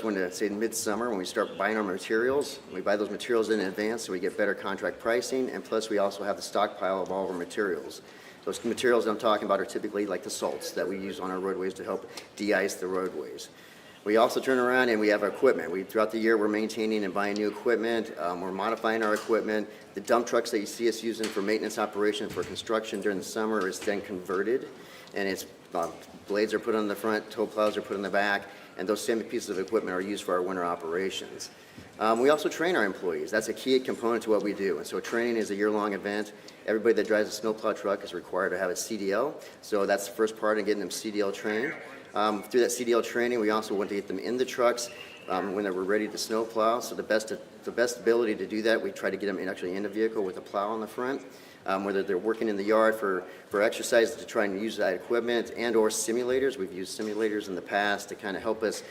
when, say, midsummer, when we start buying our materials. We buy those materials in advance so we get better contract pricing, and plus we also have the stockpile of all of our materials. Those materials that I'm talking about are typically like the salts that we use on our roadways to help de-ice the roadways. We also turn around and we have our equipment. Throughout the year, we're maintaining and buying new equipment. We're modifying our equipment. The dump trucks that you see us using for maintenance operation for construction during the summer is then converted, and it's blades are put on the front, tow plows are put on the back, and those same pieces of equipment are used for our winter operations. We also train our employees. That's a key component to what we do. And so training is a year-long event. Everybody that drives a snowplow truck is required to have a CDL. So that's the first part in getting them CDL trained. Through that CDL training, we also want to get them in the trucks when they were ready to snowplow. So the best ability to do that, we try to get them actually in the vehicle with a plow on the front. Whether they're working in the yard for exercise to try and use that equipment, and or simulators. We've used simulators in the past to kind of help us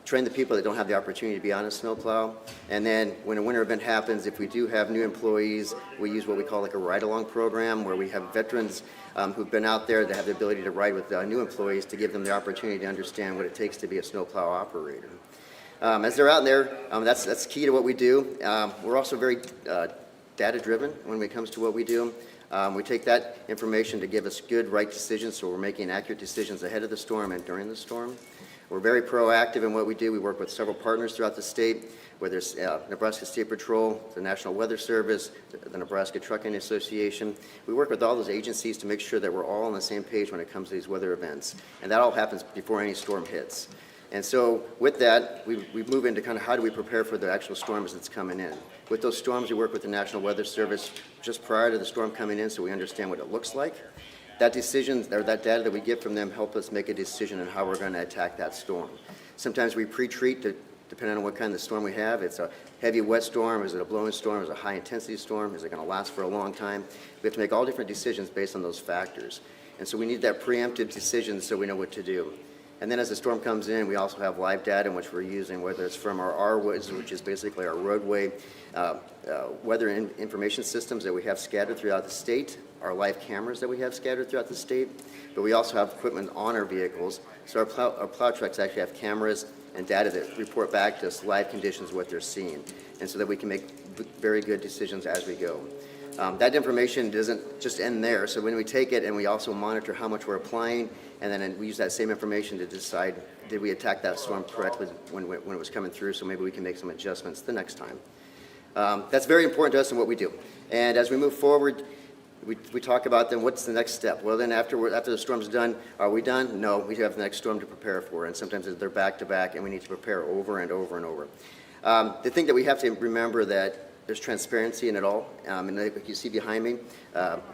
train the people that don't have the opportunity to be on a snowplow. And then when a winter event happens, if we do have new employees, we use what we call like a ride-along program, where we have veterans who've been out there that have the ability to ride with new employees to give them the opportunity to understand what it takes to be a snowplow operator. As they're out there, that's key to what we do. We're also very data-driven when it comes to what we do. We take that information to give us good, right decisions, so we're making accurate decisions ahead of the storm and during the storm. We're very proactive in what we do. We work with several partners throughout the state, whether it's Nebraska State Patrol, the National Weather Service, the Nebraska Trucking Association. We work with all those agencies to make sure that we're all on the same page when it comes to these weather events. And that all happens before any storm hits. And so with that, we move into kind of how do we prepare for the actual storms that's coming in. With those storms, we work with the National Weather Service just prior to the storm coming in so we understand what it looks like. That decision, or that data that we get from them, help us make a decision on how we're going to attack that storm. Sometimes we pre-treat, depending on what kind of storm we have. It's a heavy wet storm, is it a blowing storm, is it a high intensity storm, is it going to last for a long time? We have to make all different decisions based on those factors. And so we need that preemptive decision so we know what to do. And then as the storm comes in, we also have live data in which we're using, whether it's from our RWIS, which is basically our roadway weather information systems that we have scattered throughout the state, our live cameras that we have scattered throughout the state, but we also have equipment on our vehicles. So our plow trucks actually have cameras and data that report back to us live conditions, what they're seeing, and so that we can make very good decisions as we go. That information doesn't just end there, so when we take it and we also monitor how much we're applying, and then we use that same information to decide, did we attack that storm correctly when it was coming through, so maybe we can make some adjustments the next time. That's very important to us in what we do. And as we move forward, we talk about then what's the next step. Well, then after the storm's done, are we done? No, we have the next storm to prepare for, and sometimes they're back to back, and we need to prepare over and over and over. The thing that we have to remember that there's transparency in it all, and like you see behind me,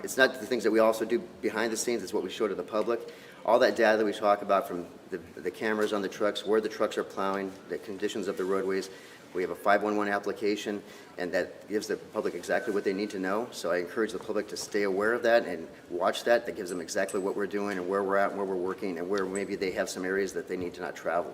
it's not the things that we also do behind the scenes, it's what we show to the public. All that data that we talk about from the cameras on the trucks, where the trucks are plowing, the conditions of the roadways. We have a 511 application, and that gives the public exactly what they need to know. So I encourage the public to stay aware of that and watch that. That gives them exactly what we're doing and where we're at and where we're working and where maybe they have some areas that they need to not travel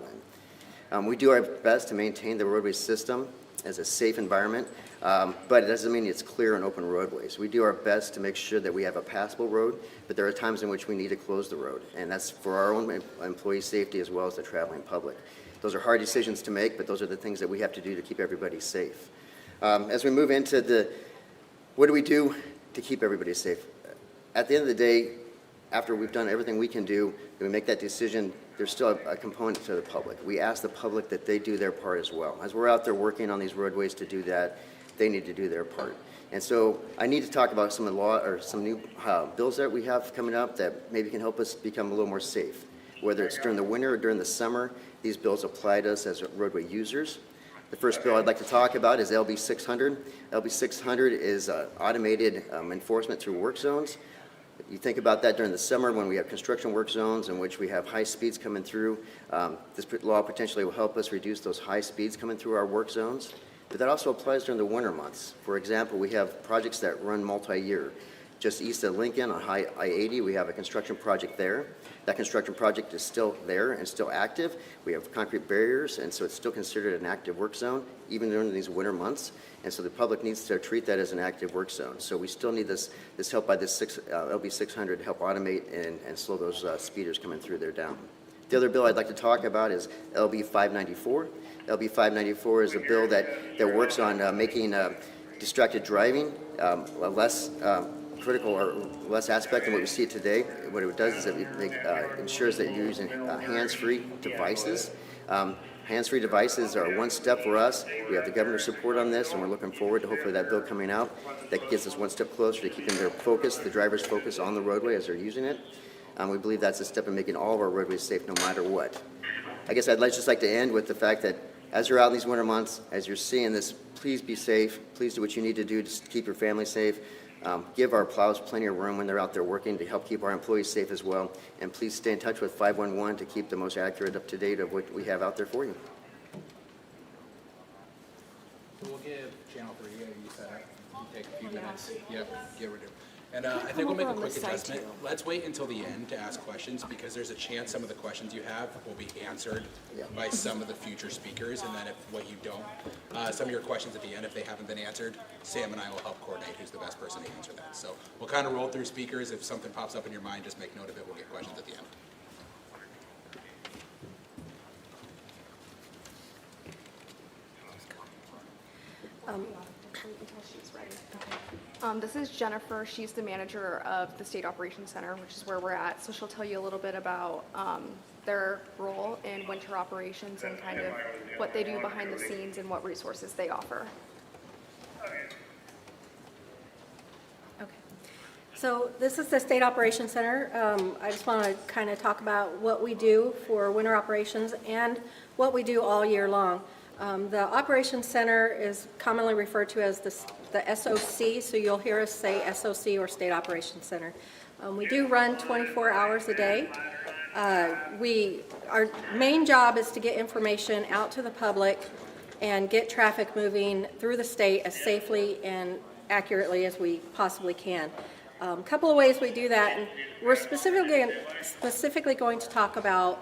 in. We do our best to maintain the roadway system as a safe environment, but it doesn't mean it's clear and open roadways. We do our best to make sure that we have a passable road, but there are times in which we need to close the road, and that's for our own employee safety as well as the traveling public. Those are hard decisions to make, but those are the things that we have to do to keep everybody safe. As we move into what do we do to keep everybody safe? At the end of the day, after we've done everything we can do, and we make that decision, there's still a component to the public. We ask the public that they do their part as well. As we're out there working on these roadways to do that, they need to do their part. And so I need to talk about some of the law or some new bills that we have coming up that maybe can help us become a little more safe. Whether it's during the winter or during the summer, these bills apply to us as roadway users. The first bill I'd like to talk about is LB 600. LB 600 is automated enforcement through work zones. You think about that during the summer when we have construction work zones in which we have high speeds coming through. This law potentially will help us reduce those high speeds coming through our work zones. But that also applies during the winter months. For example, we have projects that run multi-year. Just east of Lincoln on I-80, we have a construction project there. That construction project is still there and still active. We have concrete barriers, and so it's still considered an active work zone, even during these winter months. And so the public needs to treat that as an active work zone. So we still need this help by this LB 600 to help automate and slow those speeders coming through there down. The other bill I'd like to talk about is LB 594. LB 594 is a bill that works on making distracted driving a less critical or less aspect than what we see today. What it does is it ensures that you're using hands-free devices. Hands-free devices are one step for us. We have the governor's support on this, and we're looking forward to hopefully that bill coming out that gets us one step closer to keeping their focus, the driver's focus on the roadway as they're using it. We believe that's a step in making all of our roadways safe no matter what. I guess I'd just like to end with the fact that as you're out in these winter months, as you're seeing this, please be safe. Please do what you need to do to keep your family safe. Give our plows plenty of room when they're out there working to help keep our employees safe as well. And please stay in touch with 511 to keep the most accurate, up-to-date of what we have out there for you. We'll give Channel 3, you said it. You take a few minutes. Yep, get rid of it. And I think we'll make a quick adjustment. Let's wait until the end to ask questions because there's a chance some of the questions you have will be answered by some of the future speakers. And then if what you don't, some of your questions at the end, if they haven't been answered, Sam and I will help coordinate who's the best person to answer that. So we'll kind of roll through speakers. If something pops up in your mind, just make note of it. We'll get questions at the end. This is Jennifer. She's the manager of the State Operations Center, which is where we're at. So she'll tell you a little bit about their role in winter operations and kind of what they do behind the scenes and what resources they offer. Okay. So this is the State Operations Center. I just want to kind of talk about what we do for winter operations and what we do all year long. The Operations Center is commonly referred to as the SOC, so you'll hear us say SOC or State Operations Center. We do run 24 hours a day. Our main job is to get information out to the public and get traffic moving through the state as safely and accurately as we possibly can. A couple of ways we do that, and we're specifically going to talk about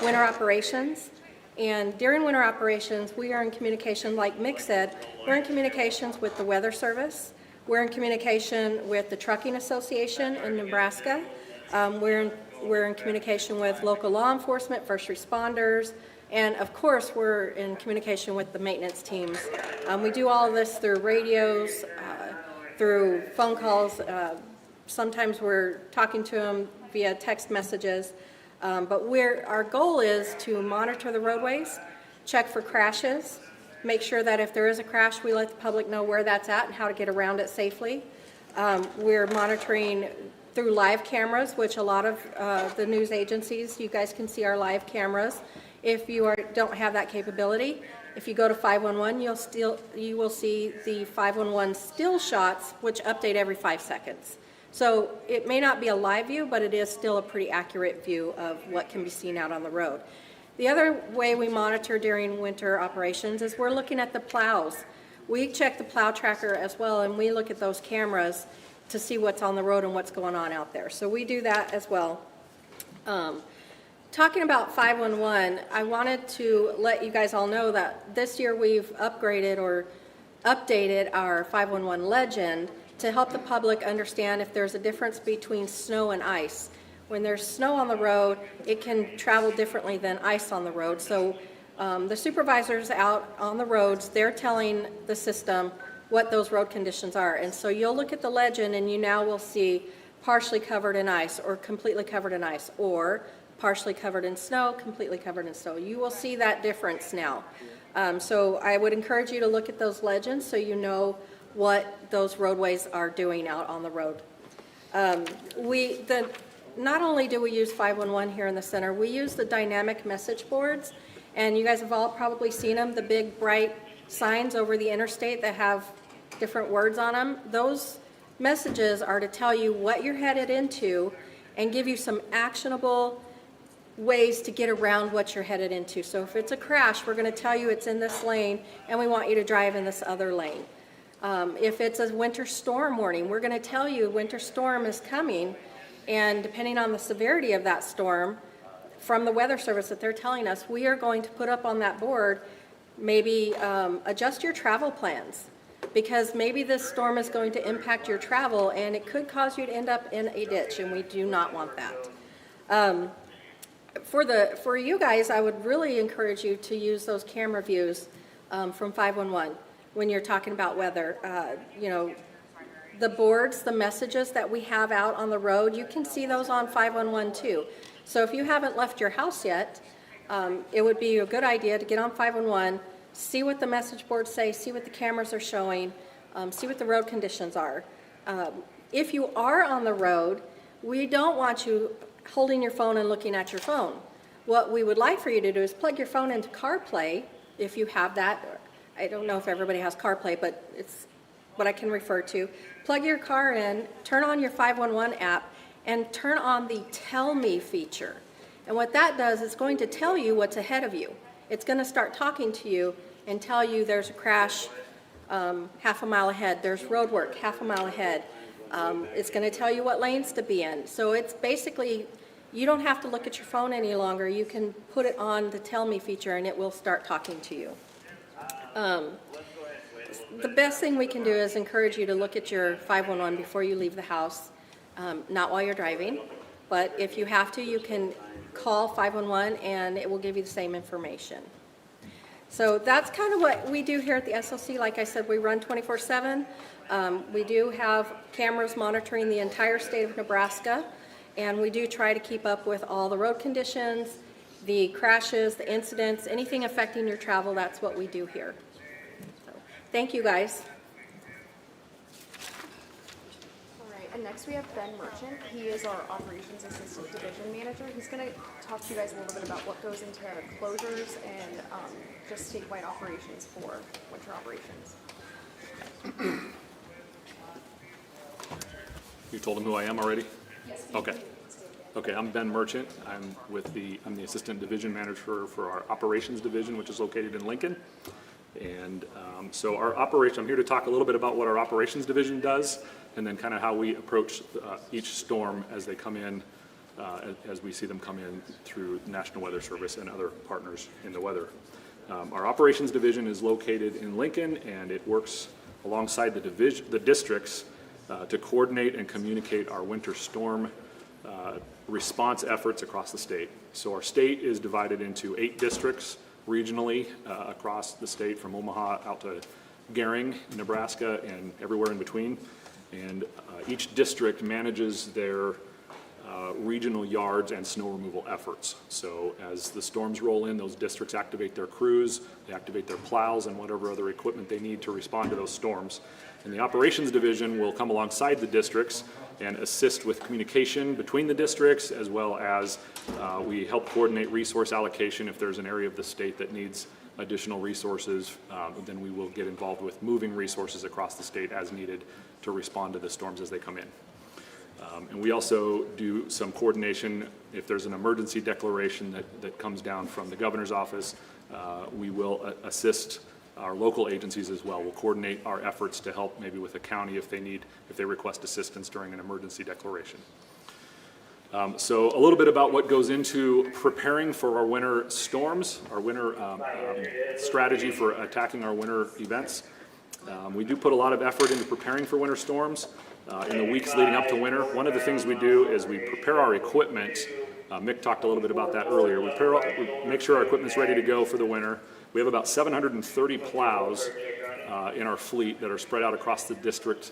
winter operations. And during winter operations, we are in communication, like Mick said, we're in communications with the Weather Service. We're in communication with the Trucking Association in Nebraska. We're in communication with local law enforcement, first responders, and of course, we're in communication with the maintenance teams. We do all of this through radios, through phone calls. Sometimes we're talking to them via text messages. But our goal is to monitor the roadways, check for crashes, make sure that if there is a crash, we let the public know where that's at and how to get around it safely. We're monitoring through live cameras, which a lot of the news agencies, you guys can see our live cameras. If you don't have that capability, if you go to 511, you will see the 511 still shots, which update every 5 seconds. So it may not be a live view, but it is still a pretty accurate view of what can be seen out on the road. The other way we monitor during winter operations is we're looking at the plows. We check the plow tracker as well, and we look at those cameras to see what's on the road and what's going on out there. So we do that as well. Talking about 511, I wanted to let you guys all know that this year we've upgraded or updated our 511 legend to help the public understand if there's a difference between snow and ice. When there's snow on the road, it can travel differently than ice on the road. So the supervisors out on the roads, they're telling the system what those road conditions are. And so you'll look at the legend and you now will see partially covered in ice or completely covered in ice or partially covered in snow, completely covered in snow. You will see that difference now. So I would encourage you to look at those legends so you know what those roadways are doing out on the road. Not only do we use 511 here in the center, we use the dynamic message boards, and you guys have all probably seen them, the big bright signs over the interstate that have different words on them. Those messages are to tell you what you're headed into and give you some actionable ways to get around what you're headed into. So if it's a crash, we're going to tell you it's in this lane and we want you to drive in this other lane. If it's a winter storm warning, we're going to tell you winter storm is coming, and depending on the severity of that storm, from the Weather Service that they're telling us, we are going to put up on that board, maybe adjust your travel plans, because maybe this storm is going to impact your travel and it could cause you to end up in a ditch, and we do not want that. For you guys, I would really encourage you to use those camera views from 511 when you're talking about weather. You know, the boards, the messages that we have out on the road, you can see those on 511 too. So if you haven't left your house yet, it would be a good idea to get on 511, see what the message boards say, see what the cameras are showing, see what the road conditions are. If you are on the road, we don't want you holding your phone and looking at your phone. What we would like for you to do is plug your phone into CarPlay, if you have that. I don't know if everybody has CarPlay, but it's what I can refer to. Plug your car in, turn on your 511 app, and turn on the Tell Me feature. And what that does is going to tell you what's ahead of you. It's going to start talking to you and tell you there's a crash half a mile ahead, there's road work half a mile ahead. It's going to tell you what lanes to be in. So it's basically, you don't have to look at your phone any longer. You can put it on the Tell Me feature and it will start talking to you. The best thing we can do is encourage you to look at your 511 before you leave the house, not while you're driving, but if you have to, you can call 511 and it will give you the same information. So that's kind of what we do here at the SLC. Like I said, we run 24/7. We do have cameras monitoring the entire state of Nebraska, and we do try to keep up with all the road conditions, the crashes, the incidents, anything affecting your travel. That's what we do here. So, thank you, guys. All right, and next we have Ben Merchant. He is our Operations Assistant Division Manager. He's going to talk to you guys a little bit about what goes into closures and just statewide operations for winter operations. You told him who I am already? Yes. Okay. Okay, I'm Ben Merchant. I'm the Assistant Division Manager for our Operations Division, which is located in Lincoln. And so our operation, I'm here to talk a little bit about what our Operations Division does, and then kind of how we approach each storm as they come in, as we see them come in through National Weather Service and other partners in the weather. Our Operations Division is located in Lincoln, and it works alongside the districts to coordinate and communicate our winter storm response efforts across the state. So our state is divided into 8 districts regionally across the state, from Omaha out to Gering, Nebraska, and everywhere in between. And each district manages their regional yards and snow removal efforts. So as the storms roll in, those districts activate their crews, they activate their plows and whatever other equipment they need to respond to those storms. And the Operations Division will come alongside the districts and assist with communication between the districts, as well as we help coordinate resource allocation. If there's an area of the state that needs additional resources, then we will get involved with moving resources across the state as needed to respond to the storms as they come in. And we also do some coordination. If there's an emergency declaration that comes down from the governor's office, we will assist our local agencies as well. We'll coordinate our efforts to help maybe with a county if they request assistance during an emergency declaration. So a little bit about what goes into preparing for our winter storms, our winter strategy for attacking our winter events. We do put a lot of effort into preparing for winter storms. In the weeks leading up to winter, one of the things we do is we prepare our equipment. Mick talked a little bit about that earlier. We make sure our equipment's ready to go for the winter. We have about 730 plows in our fleet that are spread out across the district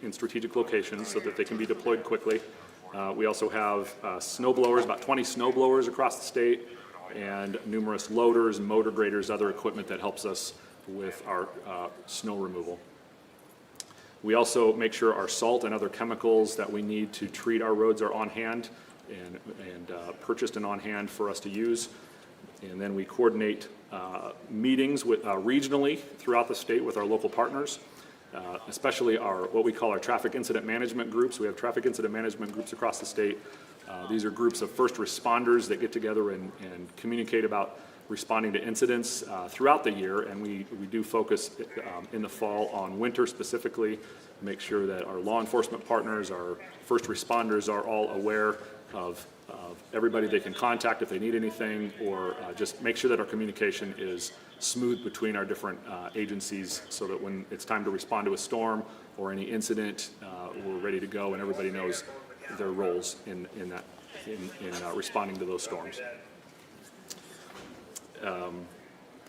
in strategic locations so that they can be deployed quickly. We also have snow blowers, about 20 snow blowers across the state, and numerous loaders, motor graders, other equipment that helps us with our snow removal. We also make sure our salt and other chemicals that we need to treat our roads are on hand and purchased and on hand for us to use. And then we coordinate meetings with regionally throughout the state with our local partners, especially what we call our traffic incident management groups. We have traffic incident management groups across the state. These are groups of first responders that get together and communicate about responding to incidents throughout the year, and we do focus in the fall on winter specifically, make sure that our law enforcement partners, our first responders are all aware of everybody they can contact if they need anything, or just make sure that our communication is smooth between our different agencies so that when it's time to respond to a storm or any incident, we're ready to go and everybody knows their roles in that in responding to those storms.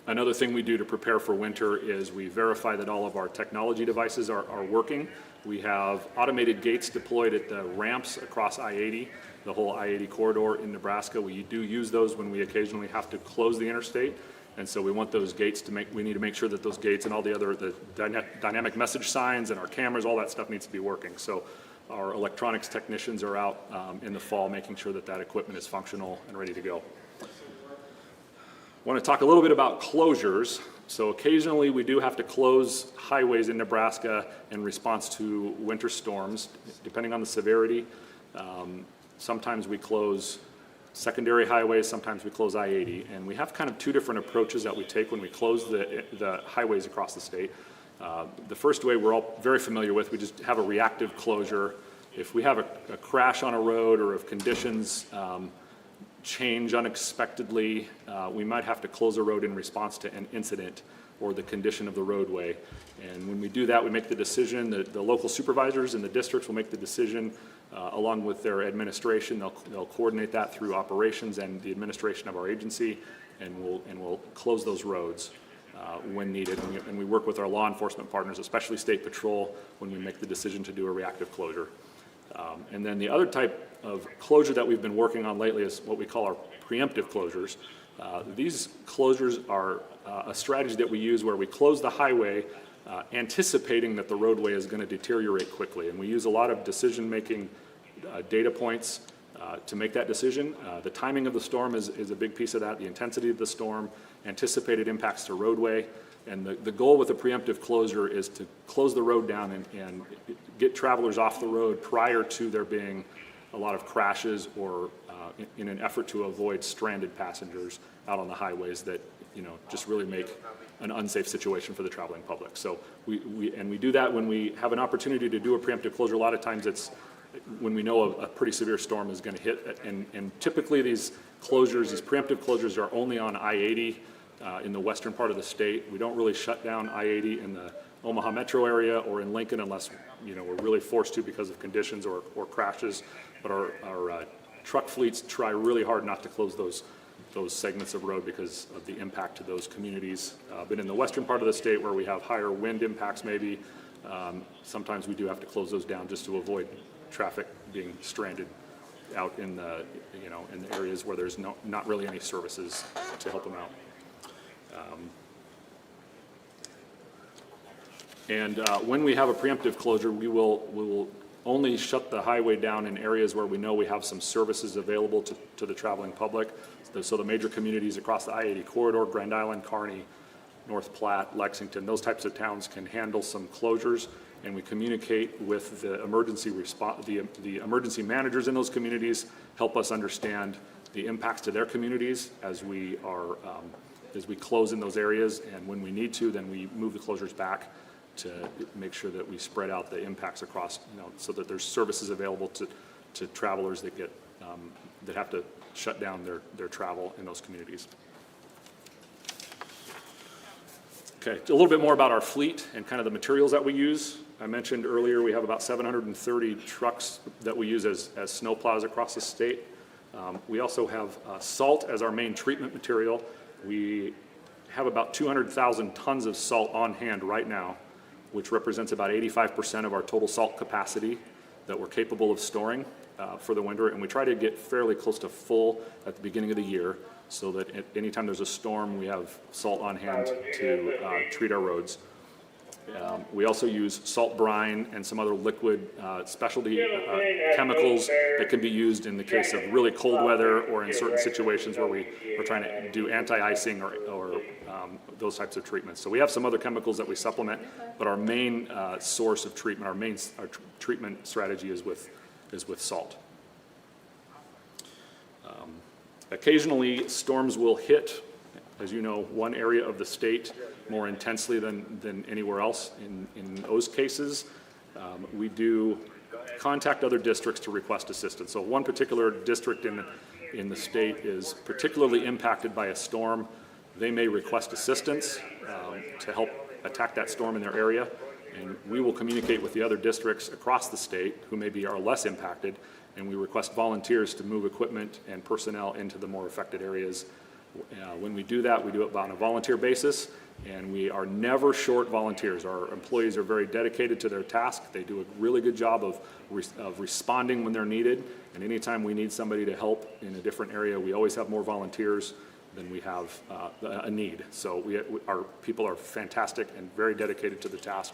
Another thing we do to prepare for winter is we verify that all of our technology devices are working. We have automated gates deployed at the ramps across I-80, the whole I-80 corridor in Nebraska. We do use those when we occasionally have to close the interstate. And so we want those gates we need to make sure that those gates and all the dynamic message signs and our cameras, all that stuff needs to be working. So our electronics technicians are out in the fall making sure that that equipment is functional and ready to go. I want to talk a little bit about closures. So occasionally we do have to close highways in Nebraska in response to winter storms, depending on the severity. Sometimes we close secondary highways, sometimes we close I-80, and we have kind of two different approaches that we take when we close the highways across the state. The first way we're all very familiar with, we just have a reactive closure. If we have a crash on a road, or if conditions change unexpectedly, we might have to close a road in response to an incident or the condition of the roadway. And when we do that, we make the decision, the local supervisors in the districts will make the decision along with their administration. They'll coordinate that through operations and the administration of our agency, and we'll close those roads when needed. And we work with our law enforcement partners, especially State Patrol, when we make the decision to do a reactive closure. And then the other type of closure that we've been working on lately is what we call our preemptive closures. These closures are a strategy that we use where we close the highway anticipating that the roadway is going to deteriorate quickly. And we use a lot of decision-making data points to make that decision. The timing of the storm is a big piece of that, the intensity of the storm, anticipated impacts to roadway. And the goal with a preemptive closure is to close the road down and get travelers off the road prior to there being a lot of crashes, or in an effort to avoid stranded passengers out on the highways that just really make an unsafe situation for the traveling public. So we do that when we have an opportunity to do a preemptive closure. A lot of times it's when we know a pretty severe storm is going to hit, and typically these preemptive closures are only on I-80 in the western part of the state. We don't really shut down I-80 in the Omaha metro area or in Lincoln unless we're really forced to because of conditions or crashes. But our truck fleets try really hard not to close those segments of road because of the impact to those communities. But in the western part of the state where we have higher wind impacts maybe, sometimes we do have to close those down just to avoid traffic being stranded out in the in the areas where there's not really any services to help them out. When we have a preemptive closure, we will only shut the highway down in areas where we know we have some services available to the traveling public. So the major communities across the I-80 corridor, Grand Island, Kearney, North Platte, Lexington, those types of towns can handle some closures, and we communicate with the emergency the emergency managers in those communities, help us understand the impacts to their communities as we close in those areas, and when we need to, then we move the closures back to make sure that we spread out the impacts across, so that there's services available to travelers that that have to shut down their travel in those communities. Okay, a little bit more about our fleet and kind of the materials that we use. I mentioned earlier we have about 730 trucks that we use as snowplows across the state. We also have salt as our main treatment material. We have about 200,000 tons of salt on hand right now, which represents about 85% of our total salt capacity that we're capable of storing for the winter. And we try to get fairly close to full at the beginning of the year so that anytime there's a storm, we have salt on hand to treat our roads. We also use salt brine and some other liquid specialty chemicals that can be used in the case of really cold weather or in certain situations where we're trying to do anti-icing or those types of treatments. So we have some other chemicals that we supplement, but our main source of treatment, our treatment strategy is with salt. Occasionally, storms will hit, as you know, one area of the state more intensely than anywhere else. In those cases, we do contact other districts to request assistance. So one particular district in the state is particularly impacted by a storm. They may request assistance to help attack that storm in their area, and we will communicate with the other districts across the state who maybe are less impacted and we request volunteers to move equipment and personnel into the more affected areas. When we do that, we do it on a volunteer basis, and we are never short volunteers. Our employees are very dedicated to their task. They do a really good job of responding when they're needed, and anytime we need somebody to help in a different area, we always have more volunteers than we have a need. So our people are fantastic and very dedicated to the task.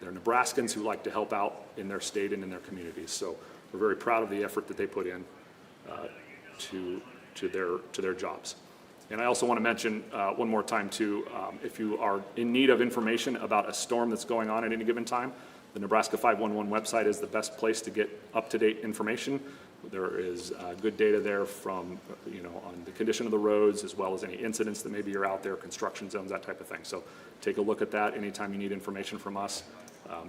They're Nebraskans who like to help out in their state and in their communities. So we're very proud of the effort that they put in to their jobs. And I also want to mention one more time too, if you are in need of information about a storm that's going on at any given time, the Nebraska 511 website is the best place to get up-to-date information. There is good data there from, on the condition of the roads, as well as any incidents that maybe are out there, construction zones, that type of thing. So take a look at that anytime you need information from us.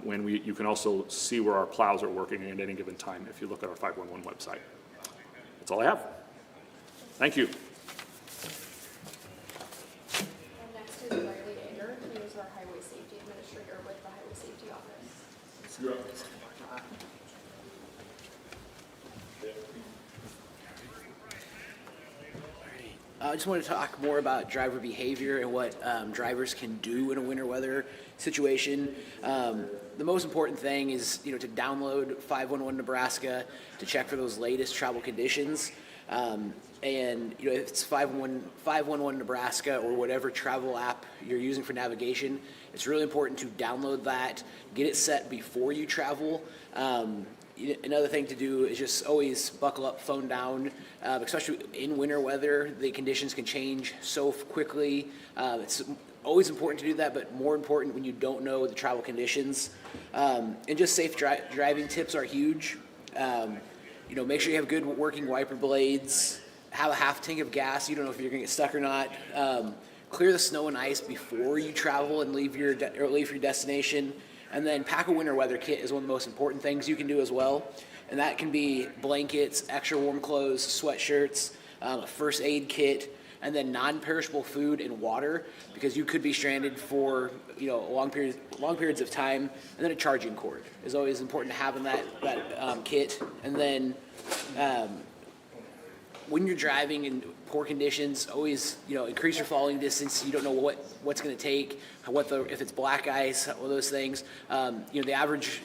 You can also see where our plows are working at any given time if you look at our 511 website. That's all I have. Thank you. And next is Riley Ager. He is our Highway Safety Administrator with the Highway Safety Office. I just want to talk more about driver behavior and what drivers can do in a winter weather situation. The most important thing is, to download 511 Nebraska to check for those latest travel conditions. And if it's 511 Nebraska or whatever travel app you're using for navigation, it's really important to download that, get it set before you travel. Another thing to do is just always buckle up, phone down, especially in winter weather. The conditions can change so quickly. It's always important to do that, but more important when you don't know the travel conditions. And just safe driving tips are huge. Make sure you have good working wiper blades. Have a half tank of gas. You don't know if you're going to get stuck or not. Clear the snow and ice before you travel and leave your destination. And then pack a winter weather kit is one of the most important things you can do as well. And that can be blankets, extra warm clothes, sweatshirts, a first aid kit, and then non-perishable food and water, because you could be stranded for long periods of time. And then a charging cord is always important to have in that kit. And then when you're driving in poor conditions, always increase your following distance. You don't know what's going to take, if it's black ice, all those things. The average,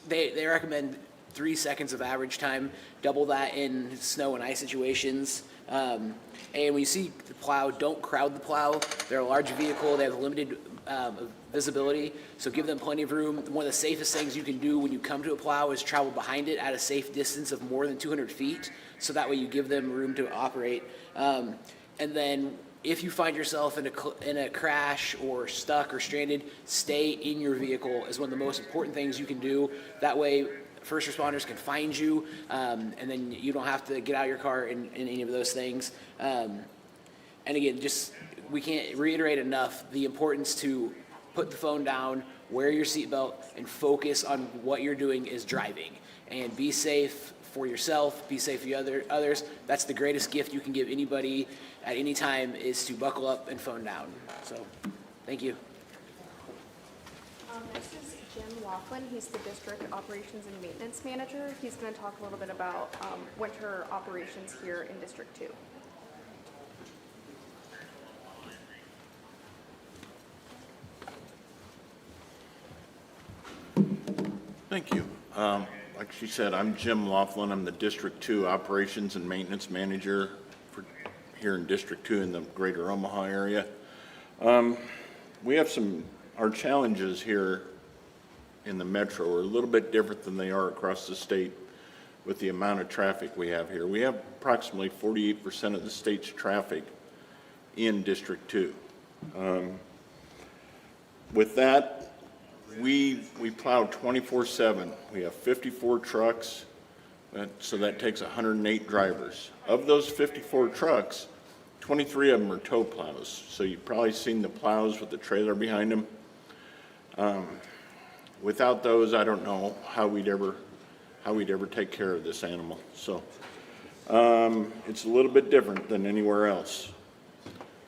they recommend 3 seconds of average time. Double that in snow and ice situations. And when you see the plow, don't crowd the plow. They're a large vehicle. They have limited visibility, so give them plenty of room. One of the safest things you can do when you come to a plow is travel behind it at a safe distance of more than 200 feet, so that way you give them room to operate. And then if you find yourself in a crash or stuck or stranded, stay in your vehicle is one of the most important things you can do. That way first responders can find you, and then you don't have to get out of your car in any of those things. And again, we can't reiterate enough the importance to put the phone down, wear your seatbelt, and focus on what you're doing is driving. And be safe for yourself, be safe for others. That's the greatest gift you can give anybody at any time, is to buckle up and phone down. So, thank you. Next is Jim Laughlin. He's the District Operations and Maintenance Manager. He's going to talk a little bit about winter operations here in District 2. Thank you. Like she said, I'm Jim Laughlin. I'm the District 2 Operations and Maintenance Manager here in District 2 in the greater Omaha area. We have our challenges here in the metro are a little bit different than they are across the state with the amount of traffic we have here. We have approximately 48% of the state's traffic in District 2. With that, we plow 24/7. We have 54 trucks, so that takes 108 drivers. Of those 54 trucks, 23 of them are tow plows. So you've probably seen the plows with the trailer behind them. Without those, I don't know how we'd ever take care of this animal. So it's a little bit different than anywhere else.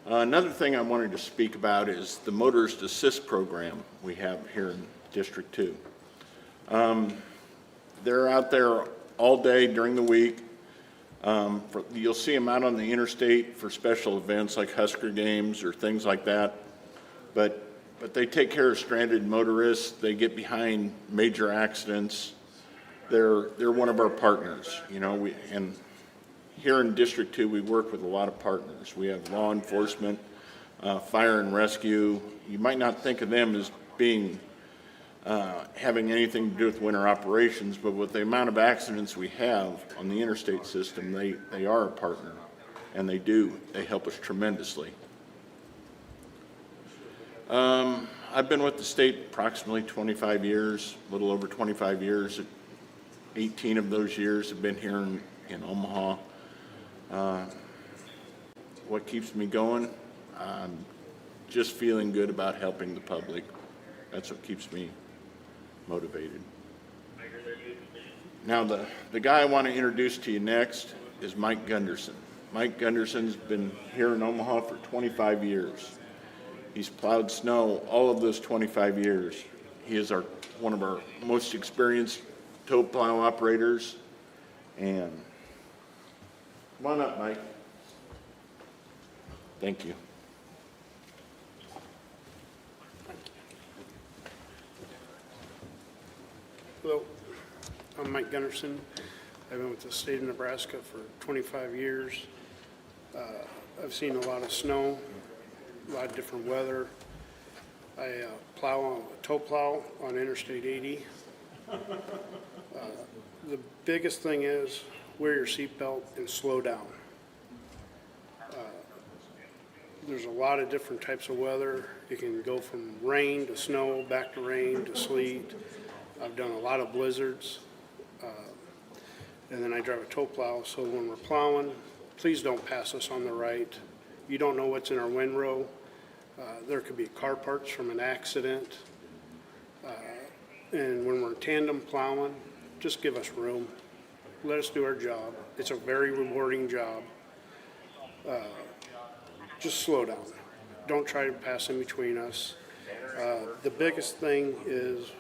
Another thing I wanted to speak about is the Motorist Assist program we have here in District 2. They're out there all day during the week. You'll see them out on the interstate for special events like Husker games or things like that. But they take care of stranded motorists. They get behind major accidents. They're one of our partners, you know. And here in District 2, we work with a lot of partners. We have law enforcement, fire and rescue. You might not think of them as being having anything to do with winter operations, but with the amount of accidents we have on the interstate system, they are a partner, and they help us tremendously. I've been with the state approximately 25 years, a little over 25 years. 18 of those years have been here in Omaha. What keeps me going? I'm just feeling good about helping the public. That's what keeps me motivated. Now, the guy I want to introduce to you next is Mike Gunderson. Mike Gunderson's been here in Omaha for 25 years. He's plowed snow all of those 25 years. He is one of our most experienced tow plow operators. And come on up, Mike. Thank you. Hello, I'm Mike Gunderson. I've been with the state of Nebraska for 25 years. I've seen a lot of snow, a lot of different weather. I tow plow on Interstate 80. The biggest thing is wear your seatbelt and slow down. There's a lot of different types of weather. It can go from rain to snow, back to rain to sleet. I've done a lot of blizzards. And then I drive a tow plow, so when we're plowing, please don't pass us on the right. You don't know what's in our windrow. There could be car parts from an accident. And when we're tandem plowing, just give us room. Let us do our job. It's a very rewarding job. Just slow down. Don't try to pass in between us. The biggest thing is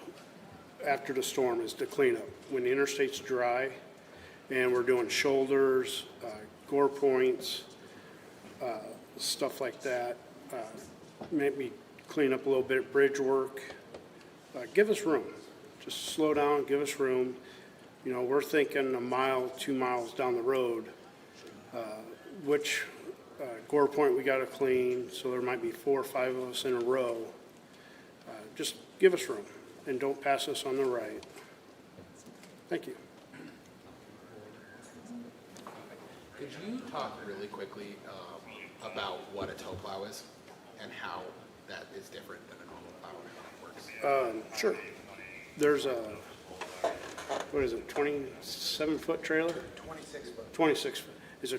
after the storm is the cleanup. When the interstate's dry and we're doing shoulders, gore points, stuff like that, maybe clean up a little bit of bridge work. Give us room. Just slow down, give us room. You know, we're thinking a mile, 2 miles down the road, which gore point we got to clean, so there might be 4 or 5 of us in a row. Just give us room and don't pass us on the right. Thank you. Could you talk really quickly about what a tow plow is and how that is different than a normal plow and how it works? Sure. There's a, 27-foot trailer? 26 foot. 26 foot. It's a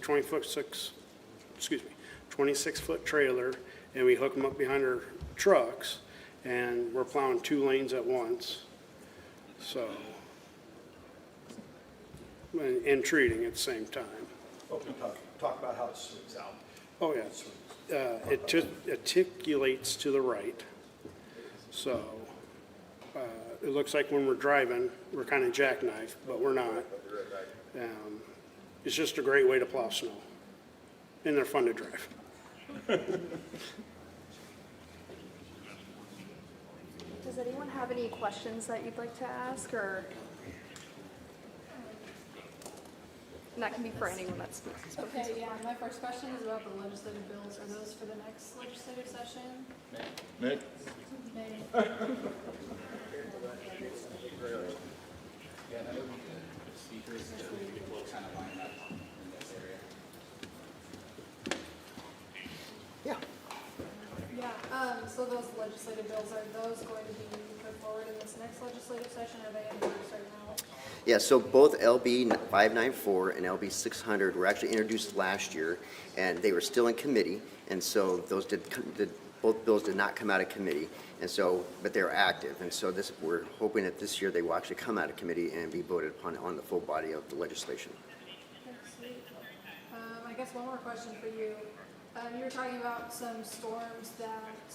26-foot trailer, and we hook them up behind our trucks, and we're plowing 2 lanes at once. So, and treating at the same time. Talk about how it swings out. Oh, yeah. It articulates to the right. So, it looks like when we're driving, we're kind of jackknife, but we're not. It's just a great way to plow snow. And they're fun to drive. Does anyone have any questions that you'd like to ask, or? And that can be for anyone that's spoken. Okay, yeah, my first question is about the legislative bills. Are those for the next legislative session? Nick? Maybe. Yeah, that would be good. Speakers and people kind of line up in this area. Yeah, so those legislative bills, are those going to be put forward in this next legislative session? Are they in the works right now? Yeah, so both LB 594 and LB 600 were actually introduced last year, and they were still in committee, and so those both bills did not come out of committee, and so, but they're active, and so we're hoping that this year they will actually come out of committee and be voted upon on the full body of the legislation. Okay, sweet. I guess one more question for you. You were talking about some storms that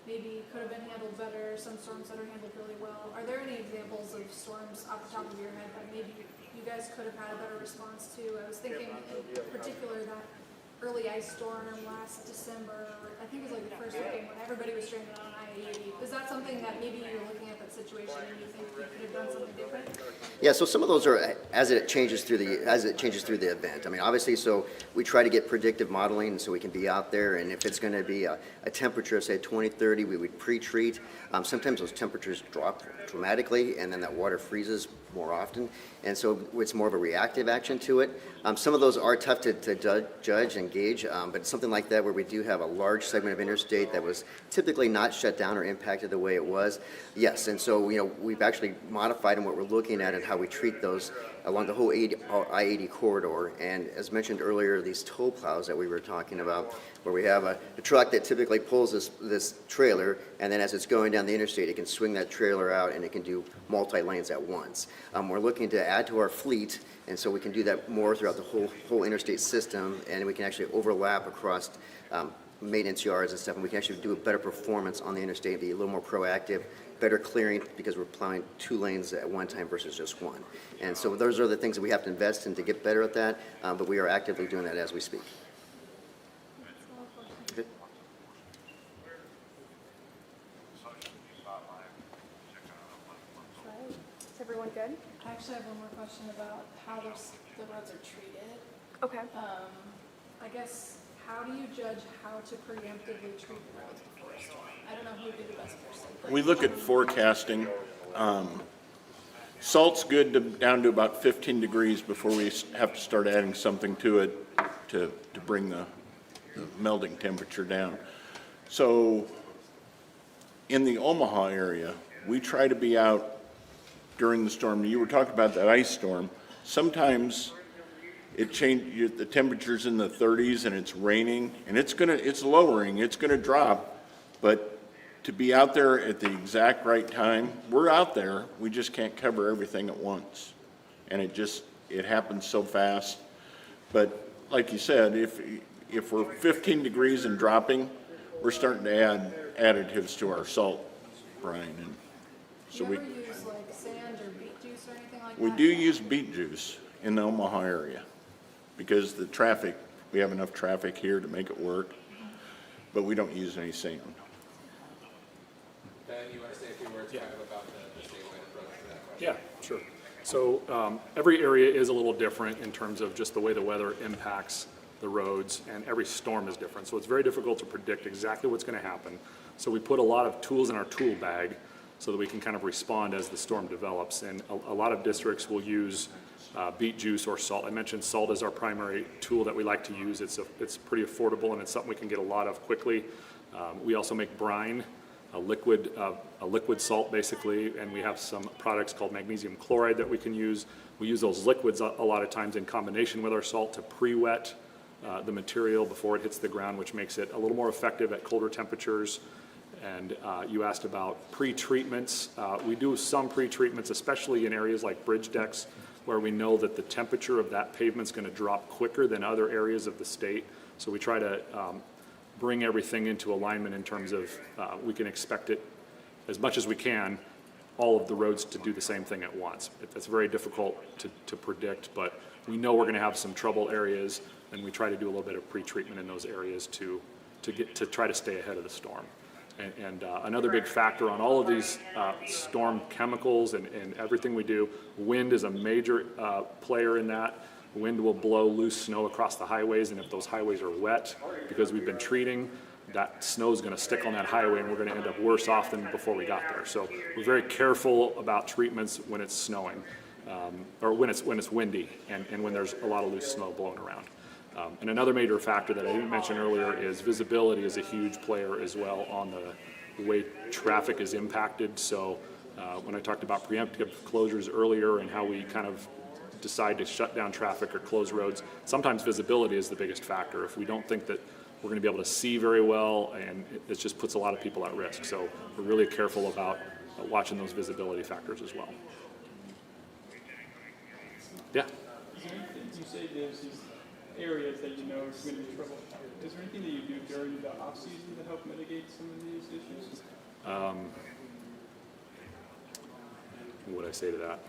maybe could have been handled better, some storms that are handled really well. Are there any examples of storms off the top of your head that maybe you guys could have had a better response to? I was thinking in particular that early ice storm last December, I think it was like the first weekend when everybody was stranded on I-80. Is that something that maybe you're looking at that situation and you think we could have done something different? Yeah, so some of those are as it changes through the event. I mean, obviously, so we try to get predictive modeling so we can be out there, and if it's going to be a temperature of say 20, 30, we would pre-treat. Sometimes those temperatures drop dramatically, and then that water freezes more often, and so it's more of a reactive action to it. Some of those are tough to judge and gauge, but something like that where we do have a large segment of interstate that was typically not shut down or impacted the way it was, yes, and so we've actually modified in what we're looking at and how we treat those along the whole I-80 corridor. And as mentioned earlier, these tow plows that we were talking about, where we have a truck that typically pulls this trailer, and then as it's going down the interstate, it can swing that trailer out and it can do multi-lanes at once. We're looking to add to our fleet, and so we can do that more throughout the whole interstate system, and we can actually overlap across maintenance yards and stuff, and we can actually do a better performance on the interstate, be a little more proactive, better clearing, because we're plowing 2 lanes at one time versus just 1. And so those are the things that we have to invest in to get better at that, but we are actively doing that as we speak. Okay. Is everyone good? I actually have one more question about how the roads are treated. Okay. I guess, how do you judge how to preemptively treat the roads before a storm? I don't know who would be the best person. We look at forecasting. Salt's good down to about 15 degrees before we have to start adding something to it to bring the melting temperature down. So in the Omaha area, we try to be out during the storm. You were talking about that ice storm. Sometimes the temperature's in the 30s and it's raining, and it's lowering, it's gonna drop, but to be out there at the exact right time, we're out there, we just can't cover everything at once. And it happens so fast. But like you said, if we're 15 degrees and dropping, we're starting to add additives to our salt brine. And so Do you ever use like sand or beet juice or anything like that? we do use beet juice in the Omaha area because we have enough traffic here to make it work, but we don't use any sand. Ben, you want to say a few words kind of about the statewide approach to that question? Yeah, sure. So every area is a little different in terms of just the way the weather impacts the roads, and every storm is different. So it's very difficult to predict exactly what's going to happen. So we put a lot of tools in our tool bag so that we can kind of respond as the storm develops. And a lot of districts will use beet juice or salt. I mentioned salt is our primary tool that we like to use. It's pretty affordable, and it's something we can get a lot of quickly. We also make brine, a liquid salt basically, and we have some products called magnesium chloride that we can use. We use those liquids a lot of times in combination with our salt to pre-wet the material before it hits the ground, which makes it a little more effective at colder temperatures. And you asked about pre-treatments. We do some pre-treatments, especially in areas like bridge decks, where we know that the temperature of that pavement's going to drop quicker than other areas of the state. So we try to bring everything into alignment in terms of we can expect it as much as we can, all of the roads to do the same thing at once. It's very difficult to predict, but we know we're going to have some trouble areas, and we try to do a little bit of pre-treatment in those areas to try to stay ahead of the storm. And another big factor on all of these storm chemicals and everything we do, wind is a major player in that. Wind will blow loose snow across the highways, and if those highways are wet, because we've been treating, that snow is going to stick on that highway, and we're going to end up worse off than before we got there. So we're very careful about treatments when it's snowing, or when it's windy, and when there's a lot of loose snow blowing around. And another major factor that I didn't mention earlier is visibility is a huge player as well on the way traffic is impacted. So when I talked about preemptive closures earlier and how we kind of decide to shut down traffic or close roads, sometimes visibility is the biggest factor. If we don't think that we're going to be able to see very well, and it just puts a lot of people at risk. So we're really careful about watching those visibility factors as well. Yeah. You say there's these areas that you know is going to be trouble. Is there anything that you do during the off season to help mitigate some of these issues? What would I say to that?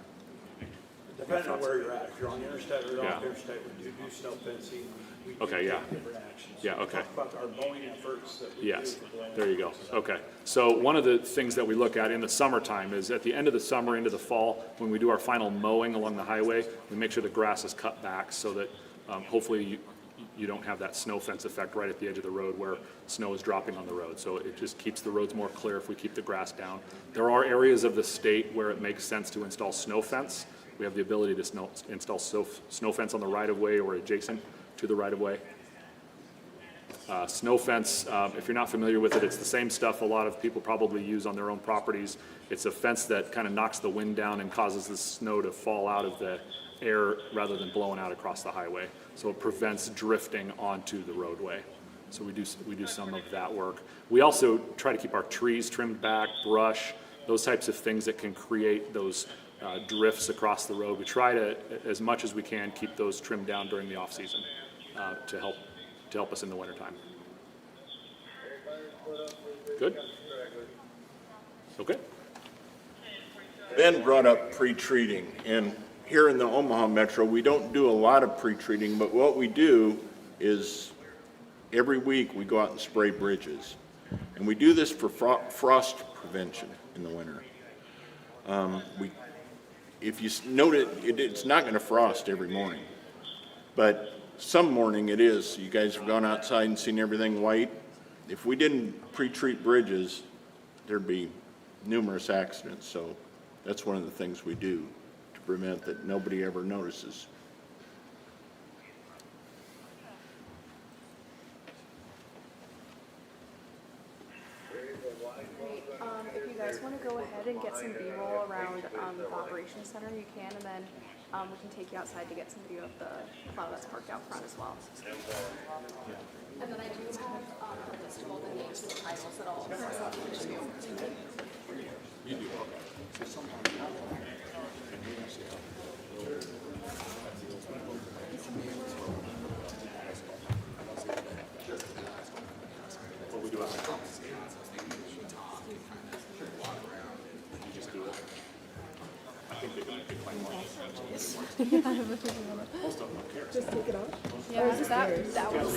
Depending on where you're at, if you're on the interstate or Yeah. off the interstate, we do snow fencing. We do Okay, yeah. take different actions. Yeah, okay. Talk about our mowing efforts that we do. Yes, for blowing there you go. Okay. So one of the things that we look at in the summertime is at the end of the summer into the fall, when we do our final mowing along the highway, we make sure the grass is cut back so that hopefully you don't have that snow fence effect right at the edge of the road where snow is dropping on the road. So it just keeps the roads more clear if we keep the grass down. There are areas of the state where it makes sense to install snow fence. We have the ability to install snow fence on the right-of-way or adjacent to the right-of-way. Snow fence, if you're not familiar with it, it's the same stuff a lot of people probably use on their own properties. It's a fence that kind of knocks the wind down and causes the snow to fall out of the air rather than blowing out across the highway. So it prevents drifting onto the roadway. So we do some of that work. We also try to keep our trees trimmed back, brush, those types of things that can create those drifts across the road. We try to, as much as we can, keep those trimmed down during the off-season to help us in the wintertime. Good? Okay. Ben brought up pre-treating, and here in the Omaha Metro, we don't do a lot of pre-treating, but what we do is every week we go out and spray bridges. And we do this for frost prevention in the winter. If you note it's not going to frost every morning, but some morning it is. You guys have gone outside and seen everything white. If we didn't pre-treat bridges, there'd be numerous accidents. So that's one of the things we do to prevent that nobody ever notices. Great. If you guys want to go ahead and get some B-roll around the operations center, you can, and then we can take you outside to get some video of the plow that's parked out front as well. And then I do have a list of all the names and the titles that I'll send you. You do, okay. What we do after I think they're going to decline more. Most of them don't care. Yeah, that was